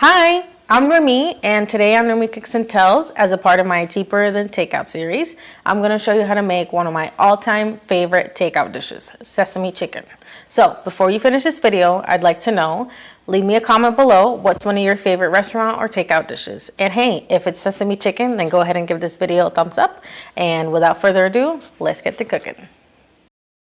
Hi, I'm Noemi, and today on Noemi Cooks and Tells, as a part of my Cheaper Than Takeout series, I'm going to show you how to make one of my all-time favorite takeout dishes, sesame chicken. So, before you finish this video, I'd like to know, leave me a comment below, what's one of your favorite restaurant or takeout dishes? And hey, if it's sesame chicken, then go ahead and give this video a thumbs up. And without further ado, let's get to cooking.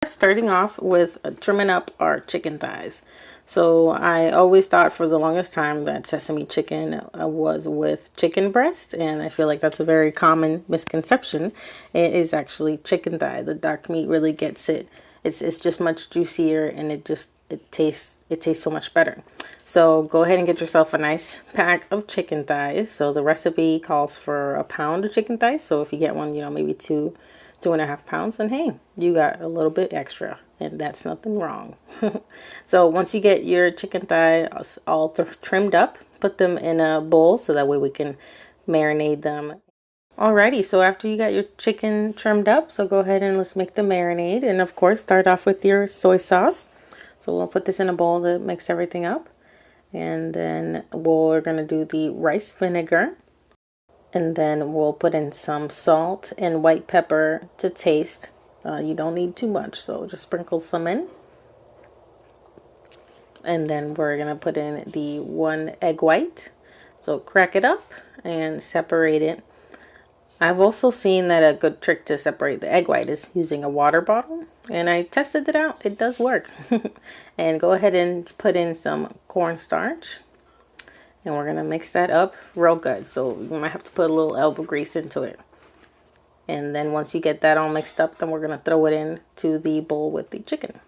Starting off with trimming up our chicken thighs. So I always thought for the longest time that sesame chicken was with chicken breast, and I feel like that's a very common misconception. It is actually chicken thigh. The dark meat really gets it. It's just much juicier, and it tastes so much better. So go ahead and get yourself a nice pack of chicken thighs. So the recipe calls for a pound of chicken thighs. So if you get one, maybe 2.5 pounds, and hey, you got a little bit extra, and that's nothing wrong. So once you get your chicken thighs all trimmed up, put them in a bowl so that way we can marinate them. Alrighty, so after you got your chicken trimmed up, so go ahead and let's make the marinade. And of course, start off with your soy sauce. So we'll put this in a bowl to mix everything up, and then we're gonna do the rice vinegar. And then we'll put in some salt and white pepper to taste. You don't need too much, so just sprinkle some in. And then we're going to put in the 1 egg white. So crack it up and separate it. I've also seen that a good trick to separate the egg white is using a water bottle. And I tested it out. It does work. And go ahead and put in some cornstarch. And we're going to mix that up real good. So you might have to put a little elbow grease into it. And then once you get that all mixed up, then we're going to throw it into the bowl with the chicken.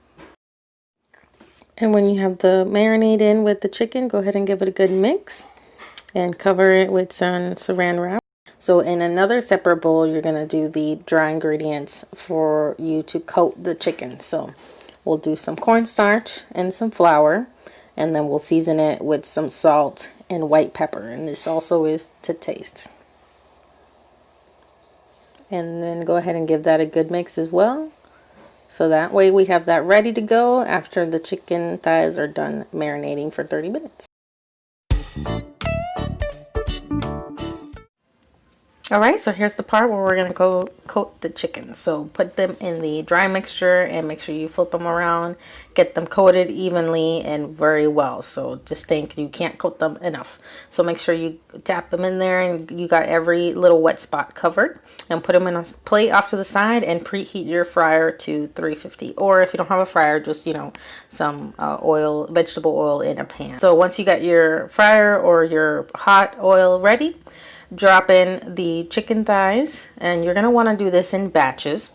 And when you have the marinade in with the chicken, go ahead and give it a good mix. And cover it with some saran wrap. So in another separate bowl, you're going to do the dry ingredients for you to coat the chicken. So we'll do some cornstarch and some flour. And then we'll season it with some salt and white pepper, and this also is to taste. And then go ahead and give that a good mix as well, so that way we have that ready to go after the chicken thighs are done marinating for 30 minutes. Alright, so here's the part where we're going to go coat the chicken. So put them in the dry mixture and make sure you flip them around. Get them coated evenly and very well. So just think you can't coat them enough. So make sure you tap them in there and you got every little wet spot covered. And put them in a plate off to the side and preheat your fryer to 350. Or if you don't have a fryer, just, some vegetable oil in a pan. So once you got your fryer or your hot oil ready, drop in the chicken thighs, and you're going to want to do this in batches.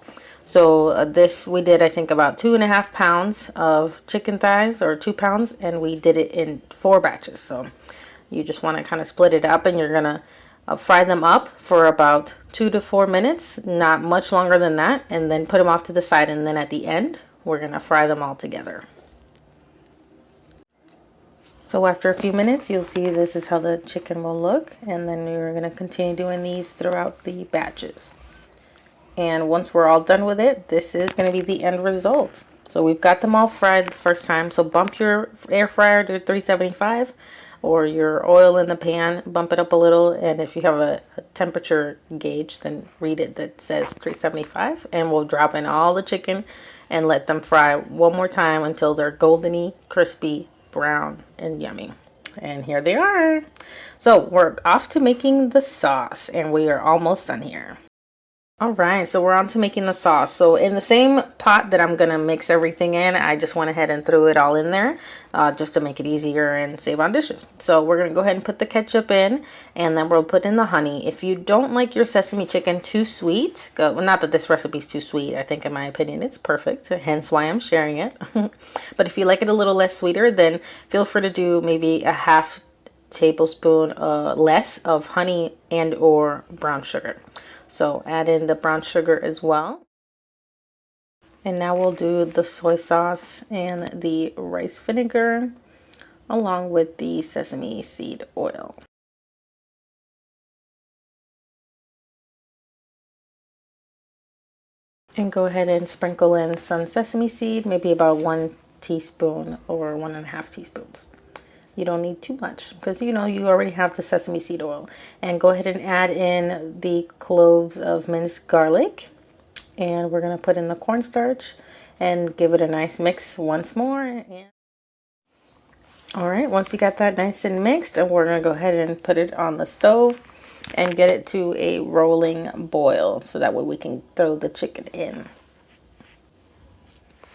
So this we did, I think, about 2.5 pounds of chicken thighs, or 2 pounds, and we did it in 4 batches. So you just want to kind of split it up, and you're going to fry them up for about 2 to 4 minutes, not much longer than that, and then put them off to the side, and then at the end we're going to fry them all together. So after a few minutes, you'll see this is how the chicken will look, and then we're going to continue doing these throughout the batches. And once we're all done with it, this is going to be the end result. So we've got them all fried the first time, so bump your air fryer to 375, or your oil in the pan, bump it up a little, and if you have a temperature gauge, then read it that says 375, and we'll drop in all the chicken and let them fry one more time until they're goldeny, crispy, brown and yummy. And here they are. So we're off to making the sauce, and we are almost done here. Alright, so we're on to making the sauce. So in the same pot that I'm gonna mix everything in, I just went ahead and threw it all in there just to make it easier and save on dishes. So we're gonna go ahead and put the ketchup in, and then we'll put in the honey. If you don't like your sesame chicken too sweet, well, not that this recipe is too sweet, I think in my opinion it's perfect, hence why I'm sharing it. But if you like it a little less sweeter, then feel free to do maybe a half tablespoon less of honey and or brown sugar. So add in the brown sugar as well. And now we'll do the soy sauce and the rice vinegar along with the sesame seed oil. And go ahead and sprinkle in some sesame seed, maybe about 1 teaspoon or 1.5 teaspoons. You don't need too much because you know you already have the sesame seed oil. And go ahead and add in the cloves of minced garlic. And we're going to put in the cornstarch and give it a nice mix once more. All right, once you got that nice and mixed, and we're going to go ahead and put it on the stove and get it to a rolling boil so that way we can throw the chicken in.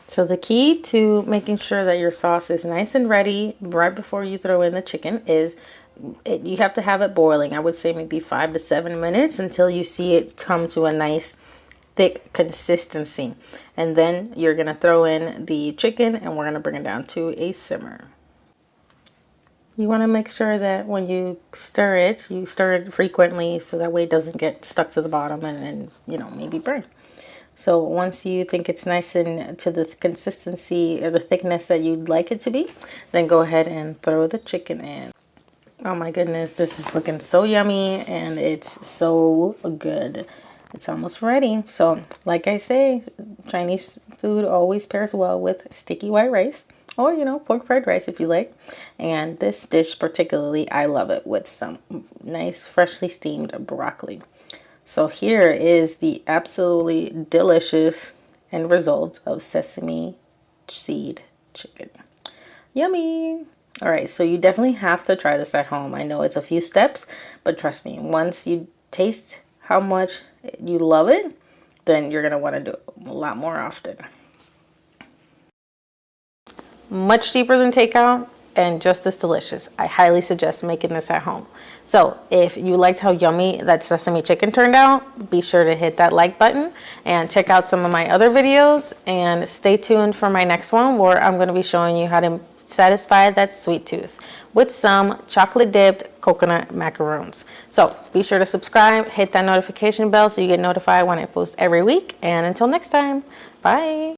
So the key to making sure that your sauce is nice and ready right before you throw in the chicken is you have to have it boiling. I would say maybe 5 to 7 minutes until you see it come to a nice thick consistency. And then you're going to throw in the chicken and we're going to bring it down to a simmer. You want to make sure that when you stir it frequently so that way it doesn't get stuck to the bottom and you know, maybe burn. So once you think it's nice and to the consistency or the thickness that you'd like it to be, then go ahead and throw the chicken in. Oh my goodness, this is looking so yummy and it's so good. It's almost ready. So like I say, Chinese food always pairs well with sticky white rice. Or, you know, pork fried rice if you like. And this dish particularly, I love it with some nice freshly steamed broccoli. So here is the absolutely delicious end result of sesame seed chicken. Yummy! All right, so you definitely have to try this at home. I know it's a few steps, but trust me, once you taste how much you love it, then you're going to want to do it a lot more often. Much cheaper than takeout and just as delicious. I highly suggest making this at home. So if you liked how yummy that sesame chicken turned out, be sure to hit that like button and check out some of my other videos and stay tuned for my next one where I'm going to be showing you how to satisfy that sweet tooth with some chocolate dipped coconut macaroons. So be sure to subscribe, hit that notification bell so you get notified when I post every week, and until next time, bye.